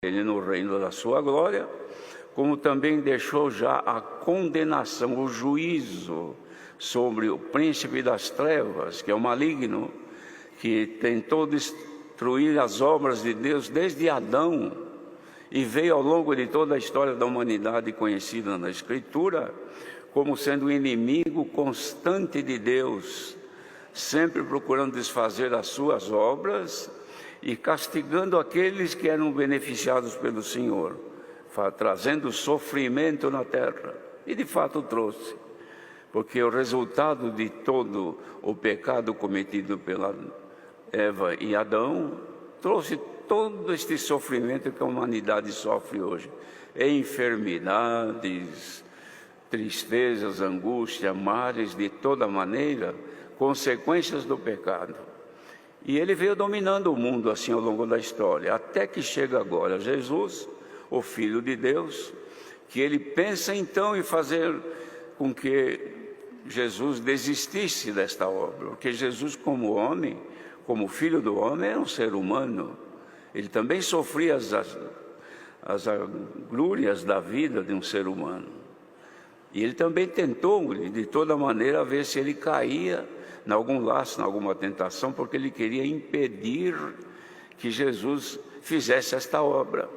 Ele no reino da sua glória, como também deixou já a condenação, o juízo sobre o príncipe das trevas, que é o maligno, que tentou destruir as obras de Deus desde Adão e veio ao longo de toda a história da humanidade conhecida na Escritura como sendo um inimigo constante de Deus, sempre procurando desfazer as suas obras e castigando aqueles que eram beneficiados pelo Senhor, trazendo sofrimento na terra. E de fato trouxe, porque o resultado de todo o pecado cometido pela Eva e Adão trouxe todo este sofrimento que a humanidade sofre hoje. Enfermidades, tristezas, angústia, males de toda maneira, consequências do pecado. E ele veio dominando o mundo assim ao longo da história, até que chega agora Jesus, o Filho de Deus, que ele pensa então em fazer com que Jesus desistisse desta obra, porque Jesus, como homem, como filho do homem, era um ser humano. Ele também sofria as agruras da vida de um ser humano. E ele também tentou, de toda maneira, ver se ele caía em algum laço, em alguma tentação, porque ele queria impedir que Jesus fizesse esta obra.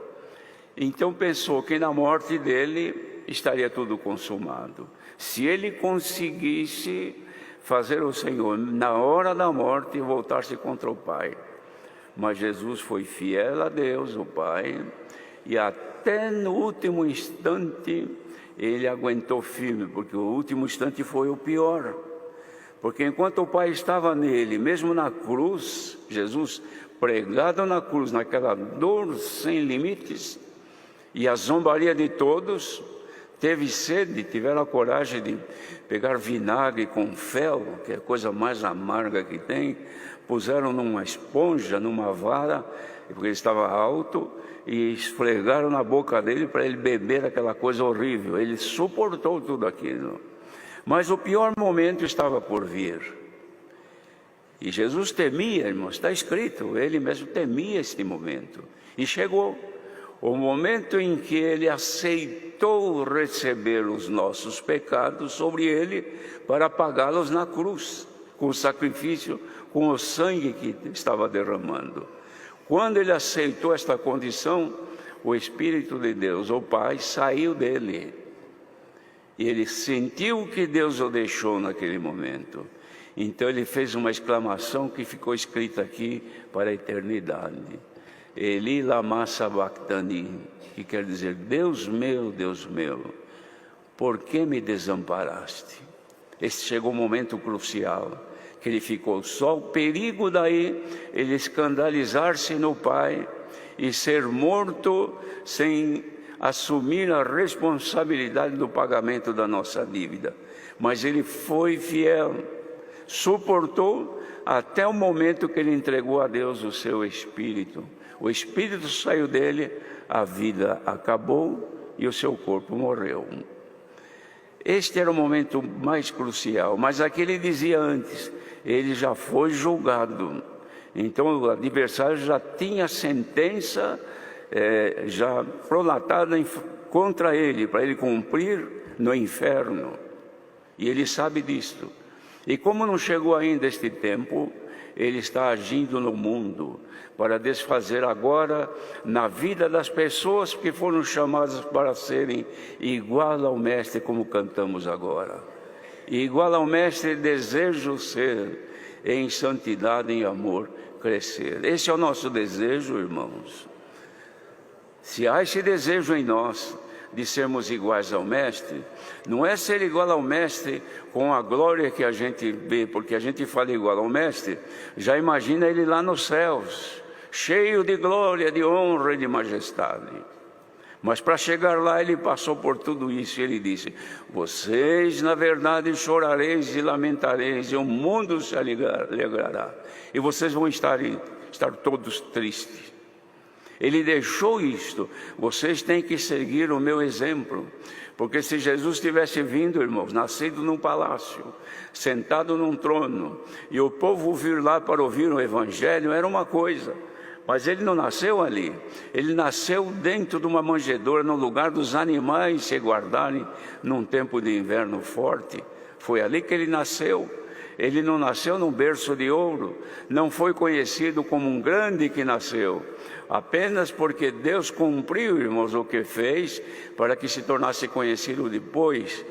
Então pensou que na morte dele estaria tudo consumado. Se ele conseguisse fazer o Senhor, na hora da morte, voltar-se contra o Pai. Mas Jesus foi fiel a Deus, o Pai, e até no último instante ele aguentou firme, porque o último instante foi o pior. Porque enquanto o Pai estava nele, mesmo na cruz, Jesus pregado na cruz, naquela dor sem limites, e a zombaria de todos, teve sede, tiveram a coragem de pegar vinagre com fel, que é a coisa mais amarga que tem, puseram numa esponja, numa vara, porque ele estava alto, e esfregaram na boca dele para ele beber aquela coisa horrível. Ele suportou tudo aquilo. Mas o pior momento estava por vir. E Jesus temia, irmãos, está escrito, ele mesmo temia este momento. E chegou o momento em que ele aceitou receber os nossos pecados sobre ele para pagá-los na cruz, com o sacrifício, com o sangue que estava derramando. Quando ele aceitou esta condição, o Espírito de Deus, o Pai, saiu dele. E ele sentiu que Deus o deixou naquele momento. Então ele fez uma exclamação que ficou escrita aqui para a eternidade. Eli lama sabachthani, que quer dizer, Deus meu, por que me desamparaste? Este chegou um momento crucial, que ele ficou só. O perigo daí, ele escandalizar-se no Pai e ser morto sem assumir a responsabilidade do pagamento da nossa dívida. Mas ele foi fiel, suportou até o momento que ele entregou a Deus o seu Espírito. O Espírito saiu dele, a vida acabou e o seu corpo morreu. Este era o momento mais crucial, mas aqui ele dizia antes, ele já foi julgado. Então o adversário já tinha sentença já prolatada contra ele, para ele cumprir no inferno. E ele sabe disto. E como não chegou ainda este tempo, ele está agindo no mundo para desfazer agora na vida das pessoas que foram chamadas para serem igual ao Mestre, como cantamos agora. E igual ao Mestre desejo ser, em santidade, em amor, crescer. Esse é o nosso desejo, irmãos. Se há esse desejo em nós de sermos iguais ao Mestre, não é ser igual ao Mestre com a glória que a gente vê, porque a gente fala igual ao Mestre, já imagina ele lá nos céus, cheio de glória, de honra e de majestade. Mas para chegar lá ele passou por tudo isso e ele disse, vocês na verdade chorareis e lamentareis e o mundo se alegrará e vocês vão estar todos tristes. Ele deixou isto, vocês têm que seguir o meu exemplo, porque se Jesus tivesse vindo, irmãos, nascido num palácio, sentado num trono, e o povo vir lá para ouvir o Evangelho, era uma coisa, Mas ele não nasceu ali, ele nasceu dentro de uma manjedoura, no lugar dos animais se guardarem num tempo de inverno forte. Foi ali que ele nasceu. Ele não nasceu num berço de ouro, não foi conhecido como um grande que nasceu, apenas porque Deus cumpriu, irmãos, o que fez para que se tornasse conhecido depois.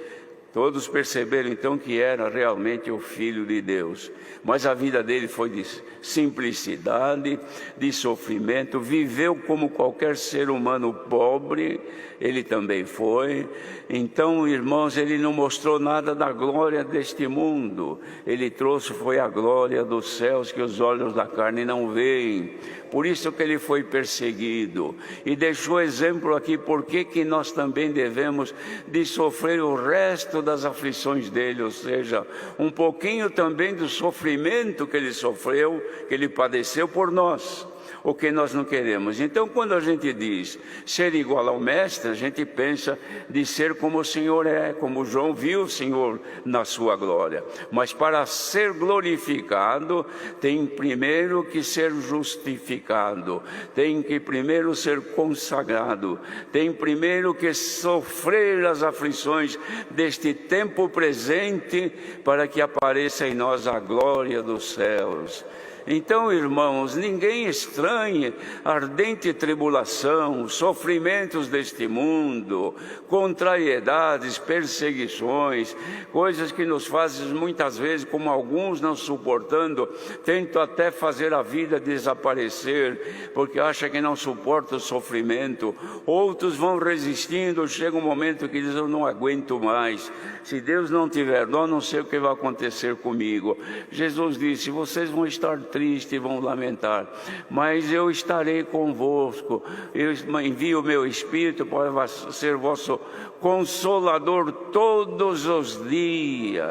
Todos perceberam então que era realmente o Filho de Deus. Mas a vida dele foi de simplicidade, de sofrimento, viveu como qualquer ser humano pobre, ele também foi. Então, irmãos, ele não mostrou nada da glória deste mundo, ele trouxe foi a glória dos céus que os olhos da carne não veem. Por isso que ele foi perseguido, e deixou exemplo aqui porque que nós também devemos de sofrer o resto das aflições dele, ou seja, um pouquinho também do sofrimento que ele sofreu, que ele padeceu por nós, o que nós não queremos. Então, quando a gente diz ser igual ao Mestre, a gente pensa de ser como o Senhor é, como João viu o Senhor na sua glória. Mas para ser glorificado, tem primeiro que ser justificado, tem que primeiro ser consagrado, tem primeiro que sofrer as aflições deste tempo presente, para que apareça em nós a glória dos céus. Então, irmãos, ninguém estranhe a ardente tribulação, sofrimentos deste mundo, contrariedades, perseguições, coisas que nos fazem muitas vezes, como alguns não suportando, tentam até fazer a vida desaparecer, porque acham que não suportam o sofrimento. Outros vão resistindo, chega um momento que dizem: eu não aguento mais, se Deus não tiver dó, não sei o que vai acontecer comigo. Jesus disse: vocês vão estar tristes e vão lamentar, mas eu estarei convosco, eu envio o meu Espírito para ser vosso consolador todos os dias.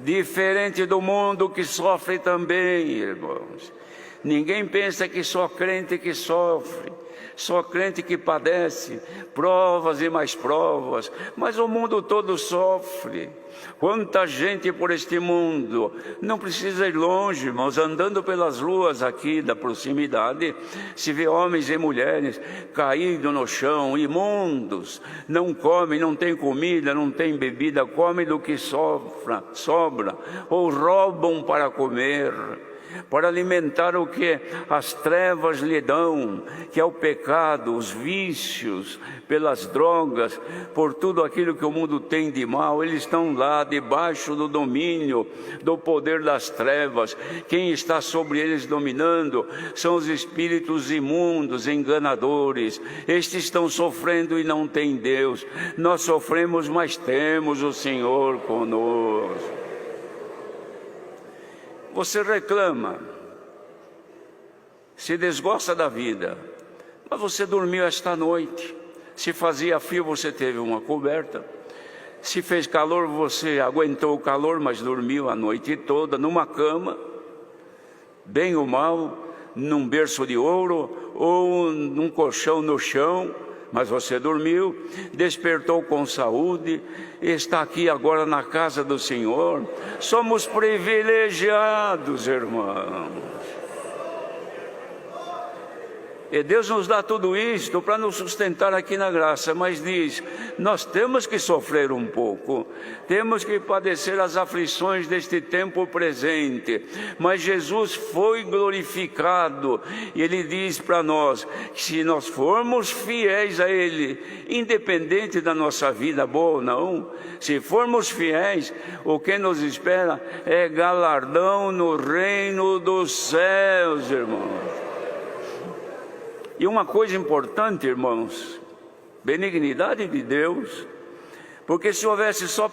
Diferente do mundo que sofre também, irmãos. Ninguém pensa que só crente que sofre, só crente que padece provas e mais provas, mas o mundo todo sofre. Quanta gente por este mundo, não precisa ir longe, irmãos, andando pelas ruas aqui da proximidade, se vê homens e mulheres caídos no chão, imundos, não comem, não tem comida, não tem bebida, comem do que sobra, ou roubam para comer, para alimentar o que as trevas lhe dão, que é o pecado, os vícios, pelas drogas, por tudo aquilo que o mundo tem de mal. Eles estão lá debaixo do domínio, do poder das trevas. Quem está sobre eles dominando são os espíritos imundos, enganadores. Estes estão sofrendo e não têm Deus. Nós sofremos, mas temos o Senhor conosco. Você reclama, se desgosta da vida, mas você dormiu esta noite. Se fazia frio, você teve uma coberta. Se fez calor, você aguentou o calor, mas dormiu a noite toda numa cama, bem ou mal, num berço de ouro ou num colchão no chão. Mas você dormiu, despertou com saúde, está aqui agora na casa do Senhor. Somos privilegiados, irmãos. E Deus nos dá tudo isto para nos sustentar aqui na graça, mas diz, nós temos que sofrer um pouco, temos que padecer as aflições deste tempo presente, mas Jesus foi glorificado, e Ele diz para nós, que se nós formos fiéis a Ele, independente da nossa vida boa ou não, se formos fiéis, o que nos espera é galardão no reino dos céus, irmãos. E uma coisa importante, irmãos, benignidade de Deus, porque se houvesse só